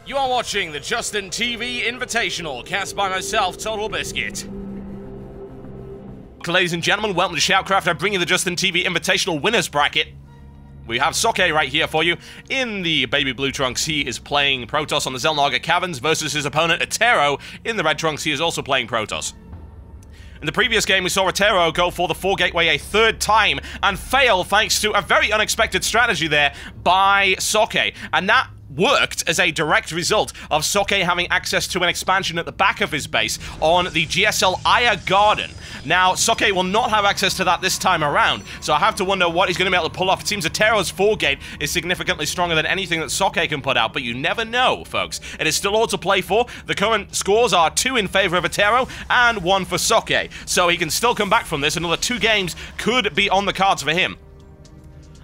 You are watching the Justin TV Invitational, cast by myself, TotalBiscuit. Ladies and gentlemen, welcome to SHOUTcraft. I bring you the Justin TV Invitational winners bracket. We have Socke right here for you. In the baby blue trunks, he is playing Protoss on the Xel'Naga Caverns versus his opponent Attero. In the red trunks, he is also playing Protoss. In the previous game, we saw Attero go for the 4 gateway a third time and fail thanks to a very unexpected strategy there by Socke. And that worked as a direct result of Socke having access to an expansion at the back of his base on the GSL Aya Garden. Now, Socke will not have access to that this time around, so I have to wonder what he's going to be able to pull off. It seems Attero's 4-gate is significantly stronger than anything that Socke can put out, but you never know, folks. It is still all to play for. The current scores are 2 in favor of Attero and 1 for Socke, so he can still come back from this. Another 2 games could be on the cards for him.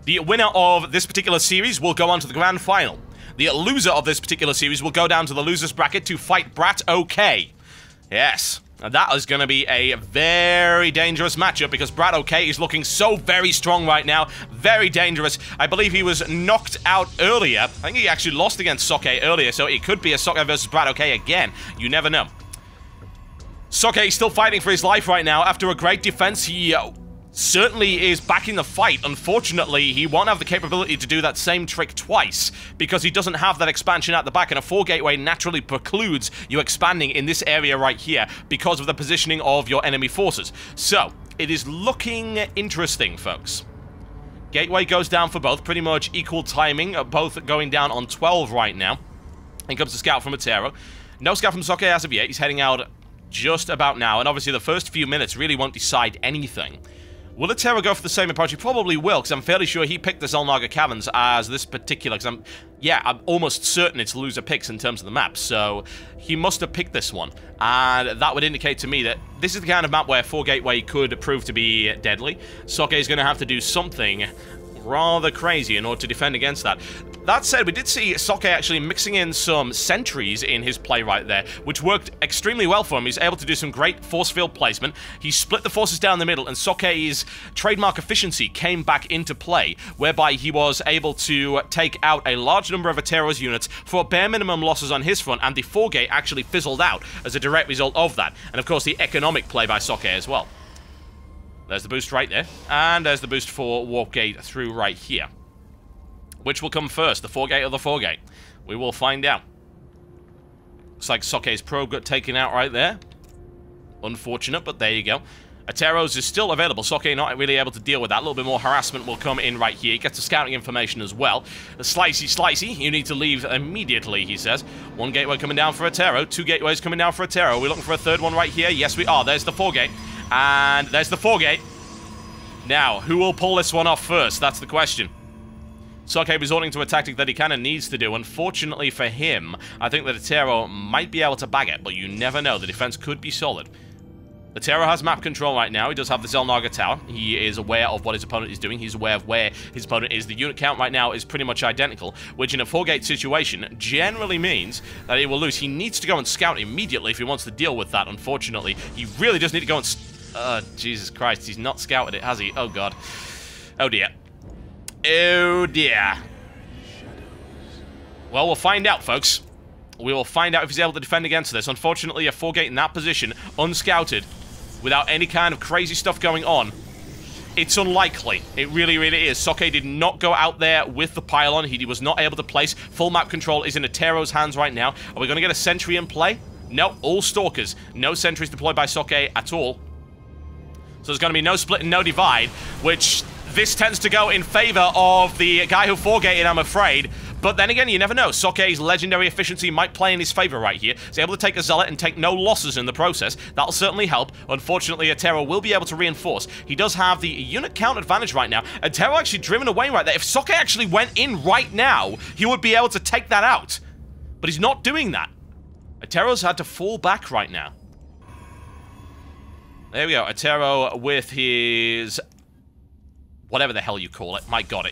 The winner of this particular series will go on to the grand final. The loser of this particular series will go down to the losers bracket to fight Brat OK. Yes, that is going to be a very dangerous matchup because Brat OK is looking so very strong right now. Very dangerous. I believe he was knocked out earlier. I think he actually lost against Socke earlier, so it could be a Socke versus Brat OK again. You never know. Socke is still fighting for his life right now. After a great defense, he certainly is back in the fight. Unfortunately, he won't have the capability to do that same trick twice because he doesn't have that expansion at the back, and a 4 gateway naturally precludes you expanding in this area right here because of the positioning of your enemy forces. So, it is looking interesting, folks. Gateway goes down for both, pretty much equal timing, both going down on 12 right now. In comes the scout from Attero. No scout from Socke as of yet. He's heading out just about now, and obviously the first few minutes really won't decide anything. Will Attero go for the same approach? He probably will, because I'm fairly sure he picked the Xel'Naga Caverns as this particular, because I'm almost certain it's loser picks in terms of the map, so he must have picked this one, and that would indicate to me that this is the kind of map where 4 gateway could prove to be deadly. Socke is going to have to do something rather crazy in order to defend against that. That said, we did see Socke actually mixing in some sentries in his play right there, which worked extremely well for him. He's able to do some great force field placement. He split the forces down the middle, and Socke's trademark efficiency came back into play, whereby he was able to take out a large number of Attero's units for bare minimum losses on his front, and the 4-gate actually fizzled out as a direct result of that. And of course, the economic play by Socke as well. There's the boost right there, and there's the boost for warp gate through right here. Which will come first, the 4-gate or the 4-gate? We will find out. Looks like Socke's probe got taken out right there. Unfortunate, but there you go. Attero's is still available. Socke not really able to deal with that. A little bit more harassment will come in right here. He gets the scouting information as well. The slicey, you need to leave immediately, he says. 1 gateway coming down for Attero. 2 gateways coming down for Attero. Are we looking for a 3rd one right here? Yes, we are. There's the 4-gate. And there's the 4-gate. Now, who will pull this one off first? That's the question. Socke resorting to a tactic that he kind of needs to do. Unfortunately for him, I think that Attero might be able to bag it, but you never know. The defense could be solid. Attero has map control right now. He does have the Xel'Naga Tower. He is aware of what his opponent is doing. He's aware of where his opponent is. The unit count right now is pretty much identical, which in a 4-gate situation generally means that he will lose. He needs to go and scout immediately if he wants to deal with that, unfortunately. He really does need to go and... Jesus Christ, he's not scouted it, has he? Oh, God. Oh, dear. Oh, dear. Well, we'll find out, folks. We will find out if he's able to defend against this. Unfortunately, a 4-gate in that position, unscouted, without any kind of crazy stuff going on, it's unlikely. It really, really is. Socke did not go out there with the pylon. He was not able to place. Full map control is in Attero's hands right now. Are we going to get a sentry in play? No, all stalkers. No sentries deployed by Socke at all. So there's going to be no split and no divide, which this tends to go in favor of the guy who 4-gated, I'm afraid. But then again, you never know. Socke's legendary efficiency might play in his favor right here. He's able to take a Zealot and take no losses in the process. That'll certainly help. Unfortunately, Attero will be able to reinforce. He does have the unit count advantage right now. Attero actually driven away right there. If Socke actually went in right now, he would be able to take that out. But he's not doing that. Attero's had to fall back right now. There we go. Attero with his... whatever the hell you call it. My God,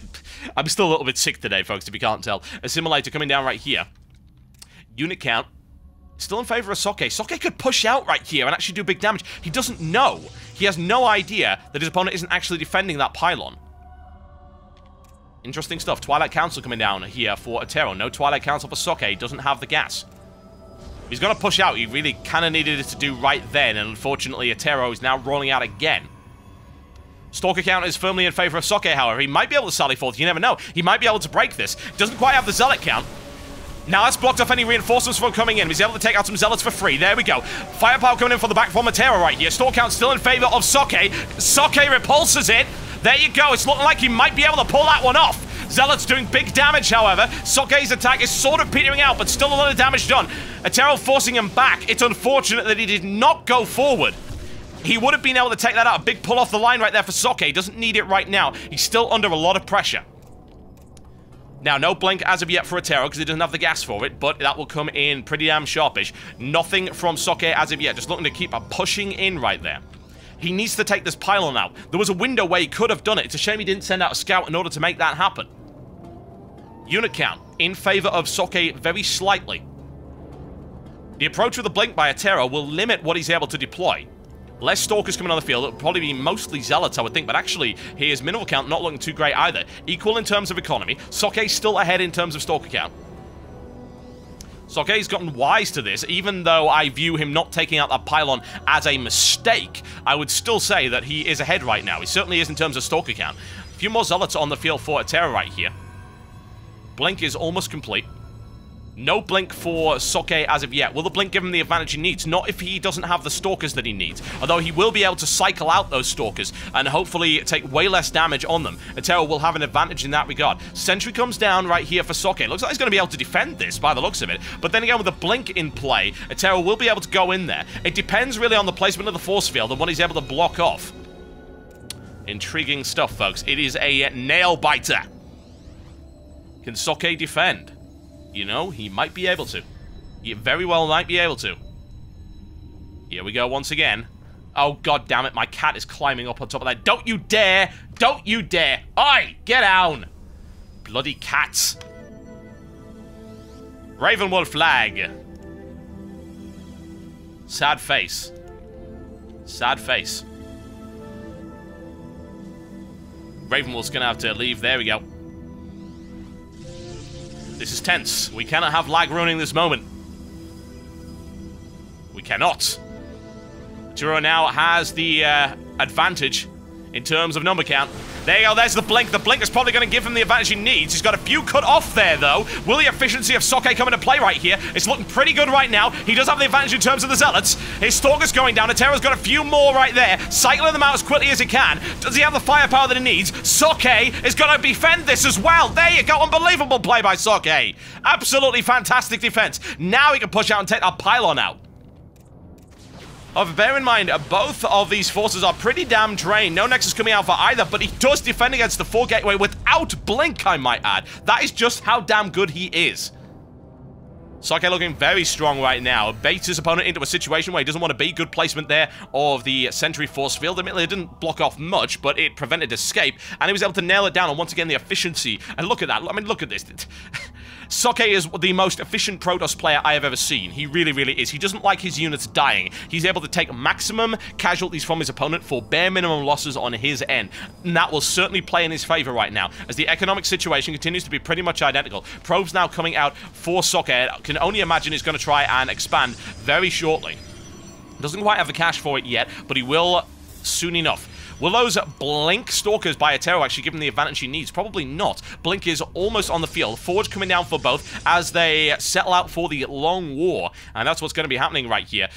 I'm still a little bit sick today, folks, if you can't tell. Assimilator coming down right here. Unit count. Still in favor of Socke. Socke could push out right here and actually do big damage. He doesn't know. He has no idea that his opponent isn't actually defending that pylon. Interesting stuff. Twilight Council coming down here for Attero. No Twilight Council for Socke. Doesn't have the gas. He's going to push out. He really kind of needed it to do right then. And unfortunately, Attero is now rolling out again. Stalker count is firmly in favor of Socke, however. He might be able to sally forth. You never know. He might be able to break this. Doesn't quite have the Zealot count. Now that's blocked off any reinforcements from coming in. He's able to take out some Zealots for free. There we go. Firepower coming in for the back from Attero right here. Stalker count still in favor of Socke. Socke repulses it. There you go. It's looking like he might be able to pull that one off. Zealot's doing big damage, however. Socke's attack is sort of petering out, but still a lot of damage done. Attero forcing him back. It's unfortunate that he did not go forward. He would have been able to take that out. A big pull off the line right there for Socke. He doesn't need it right now. He's still under a lot of pressure. Now, no blink as of yet for Attero because he doesn't have the gas for it, but that will come in pretty damn sharpish. Nothing from Socke as of yet. Just looking to keep pushing in right there. He needs to take this pylon out. There was a window where he could have done it. It's a shame he didn't send out a scout in order to make that happen. Unit count in favor of Socke very slightly. The approach with the blink by Attero will limit what he's able to deploy. Less Stalkers coming on the field. It'll probably be mostly Zealots, I would think. But actually, his mineral count not looking too great either. Equal in terms of economy. Socke's still ahead in terms of Stalker count. Socke's gotten wise to this. Even though I view him not taking out that pylon as a mistake, I would still say that he is ahead right now. He certainly is in terms of Stalker count. A few more Zealots on the field for Attero right here. Blink is almost complete. No blink for Socke as of yet. Will the blink give him the advantage he needs? Not if he doesn't have the Stalkers that he needs. Although he will be able to cycle out those Stalkers and hopefully take way less damage on them. Attero will have an advantage in that regard. Sentry comes down right here for Socke. Looks like he's going to be able to defend this by the looks of it. But then again, with the blink in play, Attero will be able to go in there. It depends really on the placement of the force field and what he's able to block off. Intriguing stuff, folks. It is a nail-biter. Can Socke defend? You know, he might be able to. He very well might be able to. Here we go once again. Oh, god damn it. My cat is climbing up on top of that. Don't you dare! Don't you dare! Oi! Get down! Bloody cats. Ravenwood flag. Sad face. Sad face. Ravenwood's gonna have to leave. There we go. This is tense. We cannot have lag ruining this moment. We cannot. Attero now has the advantage in terms of number count. There you go, there's the blink. The blink is probably going to give him the advantage he needs. He's got a few cut off there, though. Will the efficiency of Socke come into play right here? It's looking pretty good right now. He does have the advantage in terms of the Zealots. His Stalker's going down. Attero's got a few more right there, cycling them out as quickly as he can. Does he have the firepower that he needs? Socke is going to defend this as well. There you go, unbelievable play by Socke. Absolutely fantastic defense. Now he can push out and take that pylon out. However, bear in mind, both of these forces are pretty damn drained. No Nexus coming out for either, but he does defend against the 4 gateway without blink, I might add. That is just how damn good he is. Socke looking very strong right now. Baits his opponent into a situation where he doesn't want to be. Good placement there of the sentry force field. Admittedly, it didn't block off much, but it prevented escape, and he was able to nail it down. And once again, the efficiency. And look at that. I mean, look at this. Socke is the most efficient Protoss player I have ever seen. He really, really is. He doesn't like his units dying. He's able to take maximum casualties from his opponent for bare minimum losses on his end. And that will certainly play in his favor right now, as the economic situation continues to be pretty much identical. Probes now coming out for Socke. I can only imagine he's going to try and expand very shortly. Doesn't quite have the cash for it yet, but he will soon enough. Will those Blink Stalkers by Attero actually give him the advantage he needs? Probably not. Blink is almost on the field. Forge coming down for both as they settle out for the long war. And that's what's going to be happening right here.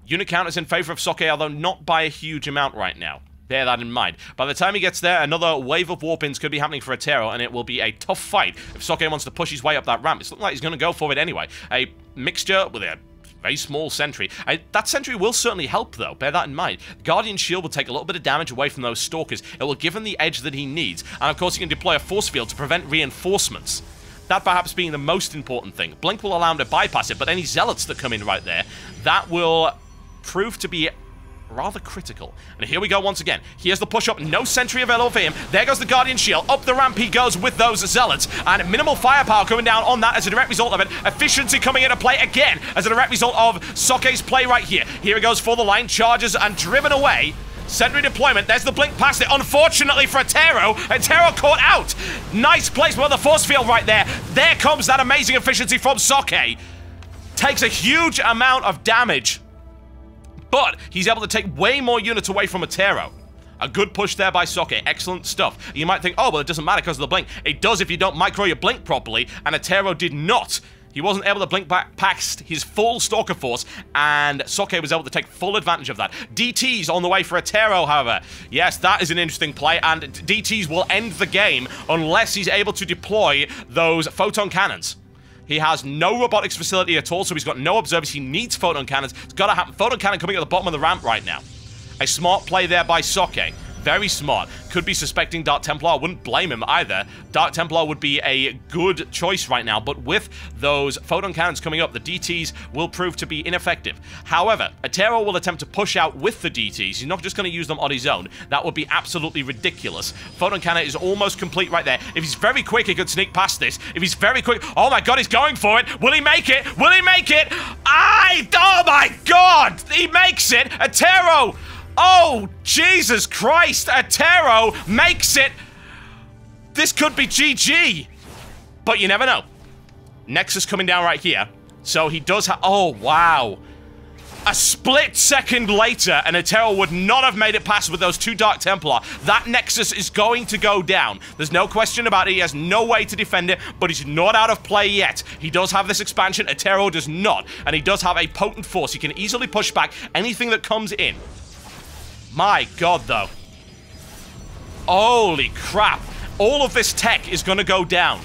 Unit count is in favor of Socke, although not by a huge amount right now. Bear that in mind. By the time he gets there, another wave of warp-ins could be happening for Attero, and it will be a tough fight if Socke wants to push his way up that ramp. It's looking like he's going to go for it anyway. A mixture with a very small sentry. That sentry will certainly help, though. Bear that in mind. Guardian Shield will take a little bit of damage away from those Stalkers. It will give him the edge that he needs. And, of course, he can deploy a force field to prevent reinforcements. That perhaps being the most important thing. Blink will allow him to bypass it, but any Zealots that come in right there, that will prove to be rather critical. And here we go once again. Here's the push-up. No sentry available for him. There goes the Guardian Shield. Up the ramp he goes with those Zealots. And minimal firepower coming down on that as a direct result of it. Efficiency coming into play again as a direct result of Socke's play right here. Here he goes for the line. Charges and driven away. Sentry deployment. There's the blink past it. Unfortunately for Attero, Attero caught out. Nice placement of the force field right there. There comes that amazing efficiency from Socke. Takes a huge amount of damage, but he's able to take way more units away from Attero. A good push there by Socke. Excellent stuff. You might think, oh, well, it doesn't matter because of the blink. It does if you don't micro your blink properly, and Attero did not. He wasn't able to blink back past his full Stalker force, and Socke was able to take full advantage of that. DTs on the way for Attero, however. Yes, that is an interesting play, and DTs will end the game unless he's able to deploy those photon cannons. He has no robotics facility at all, so he's got no observers. He needs photon cannons. It's got to happen. Photon cannon coming at the bottom of the ramp right now. A smart play there by Socke. Very smart. Could be suspecting Dark Templar. I wouldn't blame him either. Dark Templar would be a good choice right now, but with those photon cannons coming up, the DTs will prove to be ineffective. However, Attero will attempt to push out with the DTs. He's not just going to use them on his own. That would be absolutely ridiculous. Photon cannon is almost complete right there. If he's very quick, he could sneak past this. If he's very quick... Oh my god, he's going for it. Will he make it? Will he make it? Oh my god! He makes it! Attero! Oh, Jesus Christ! Attero makes it! This could be GG! But you never know. Nexus coming down right here. So he does have... Oh, wow. A split second later, and Attero would not have made it past with those two Dark Templar. That Nexus is going to go down. There's no question about it. He has no way to defend it, but he's not out of play yet. He does have this expansion. Attero does not. And he does have a potent force. He can easily push back anything that comes in. My god, though. Holy crap. All of this tech is going to go down.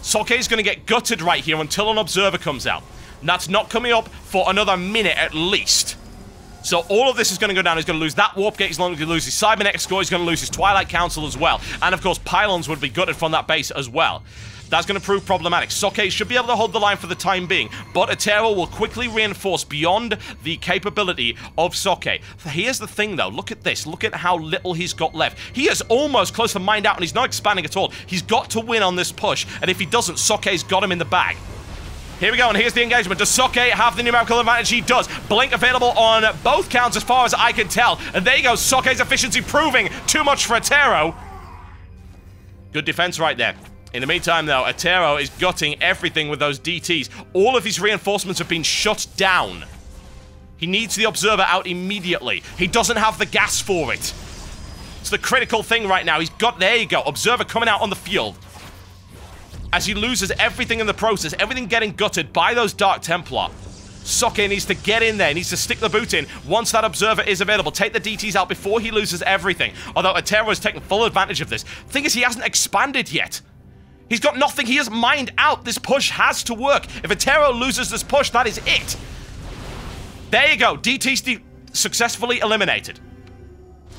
Socke is going to get gutted right here until an observer comes out. And that's not coming up for another minute at least. So all of this is going to go down. He's going to lose that warp gate. He's going to lose his cybernetics score. He's going to lose his Twilight Council as well. And of course, pylons would be gutted from that base as well. That's going to prove problematic. Socke should be able to hold the line for the time being, but Attero will quickly reinforce beyond the capability of Socke. Here's the thing, though. Look at this. Look at how little he's got left. He is almost close to mined out, and he's not expanding at all. He's got to win on this push, and if he doesn't, Socke's got him in the bag. Here we go, and here's the engagement. Does Socke have the numerical advantage? He does. Blink available on both counts as far as I can tell. And there you go, Socke's efficiency proving too much for Attero. Good defense right there. In the meantime, though, Attero is gutting everything with those DTs. All of his reinforcements have been shut down. He needs the observer out immediately. He doesn't have the gas for it. It's the critical thing right now. He's got... There you go. Observer coming out on the field. As he loses everything in the process, everything getting gutted by those Dark Templar. Socke needs to get in there, needs to stick the boot in once that observer is available. Take the DTs out before he loses everything. Although Attero has taken full advantage of this. Thing is, he hasn't expanded yet. He's got nothing. He has mined out. This push has to work. If Attero loses this push, that is it. There you go. DTs successfully eliminated.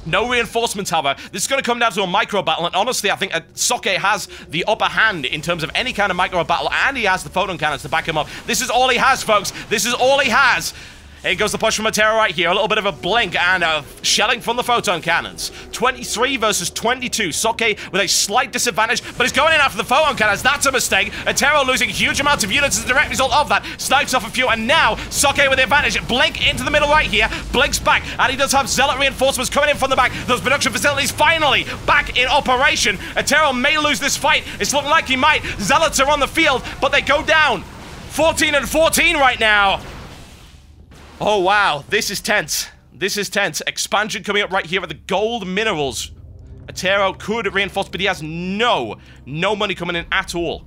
No reinforcements, however. This is going to come down to a micro battle, and honestly, I think Socke has the upper hand in terms of any kind of micro battle, and he has the photon cannons to back him up. This is all he has, folks. This is all he has. Here goes the push from Attero right here. A little bit of a blink and a shelling from the photon cannons. 23 versus 22. Socke with a slight disadvantage, but he's going in after the photon cannons. That's a mistake. Attero losing huge amounts of units as a direct result of that. Snipes off a few, and now Socke with the advantage. Blink into the middle right here. Blinks back, and he does have zealot reinforcements coming in from the back. Those production facilities finally back in operation. Attero may lose this fight. It's looking like he might. Zealots are on the field, but they go down. 14 and 14 right now. Oh, wow. This is tense. This is tense. Expansion coming up right here at the gold minerals. Attero could reinforce, but he has no money coming in at all.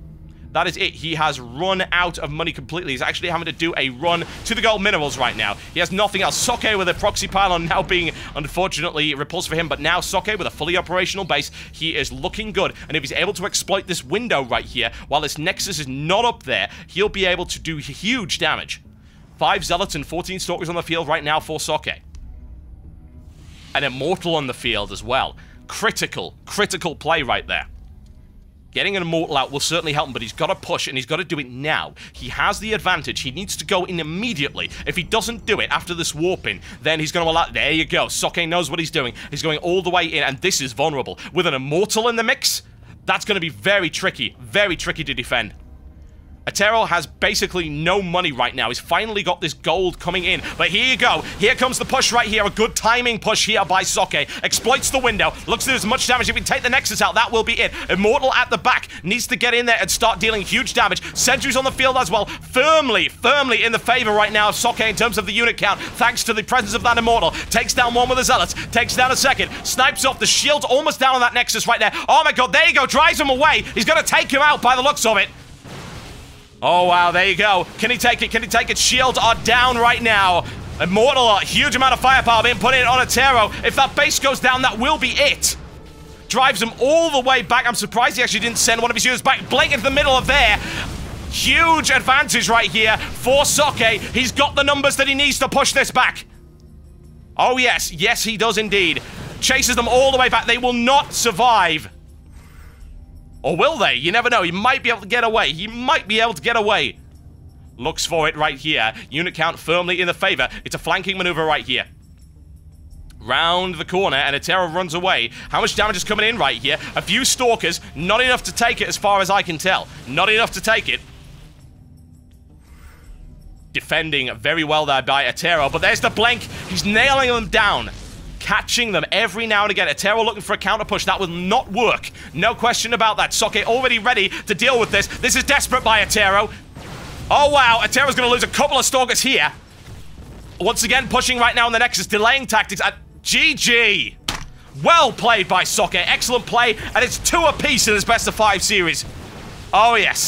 That is it. He has run out of money completely. He's actually having to do a run to the gold minerals right now. He has nothing else. Socke with a proxy pylon now being, unfortunately, repulsed for him, but now Socke with a fully operational base. He is looking good, and if he's able to exploit this window right here, while this Nexus is not up there, he'll be able to do huge damage. 5 Zealots and 14 Stalkers on the field right now for Socke. An Immortal on the field as well. Critical play right there. Getting an Immortal out will certainly help him, but he's got to push, and he's got to do it now. He has the advantage. He needs to go in immediately. If he doesn't do it after this warping, then he's going to allow... There you go. Socke knows what he's doing. He's going all the way in, and this is vulnerable. With an Immortal in the mix, that's going to be very tricky to defend. Attero has basically no money right now. He's finally got this gold coming in. But here you go. Here comes the push right here. A good timing push here by Socke. Exploits the window. Looks to do as much damage. If we take the Nexus out, that will be it. Immortal at the back. Needs to get in there and start dealing huge damage. Sentries on the field as well. Firmly in the favor right now of Socke in terms of the unit count. Thanks to the presence of that Immortal. Takes down one with the Zealots. Takes down a second. Snipes off. The shield's almost down on that Nexus right there. Oh my god, there you go. Drives him away. He's going to take him out by the looks of it. Oh, wow, there you go. Can he take it? Can he take it? Shields are down right now. Immortal, a huge amount of firepower being put in on Attero. If that base goes down, that will be it. Drives him all the way back. I'm surprised he actually didn't send one of his units back. Blake into the middle of there. Huge advantage right here for Socke. He's got the numbers that he needs to push this back. Oh, yes. Yes, he does indeed. Chases them all the way back. They will not survive. Or will they? You never know. He might be able to get away. He might be able to get away. Looks for it right here. Unit count firmly in the favor. It's a flanking maneuver right here. Round the corner, and Attero runs away. How much damage is coming in right here? A few Stalkers. Not enough to take it as far as I can tell. Not enough to take it. Defending very well there by Attero, but there's the blink. He's nailing them down. Catching them every now and again. Attero looking for a counter push. That will not work. No question about that. Socke already ready to deal with this. This is desperate by Attero. Oh, wow. Attero's going to lose a couple of Stalkers here. Once again, pushing right now on the Nexus. Delaying tactics. GG. Well played by Socke. Excellent play. And it's 2 apiece in this best of 5 series. Oh, yes.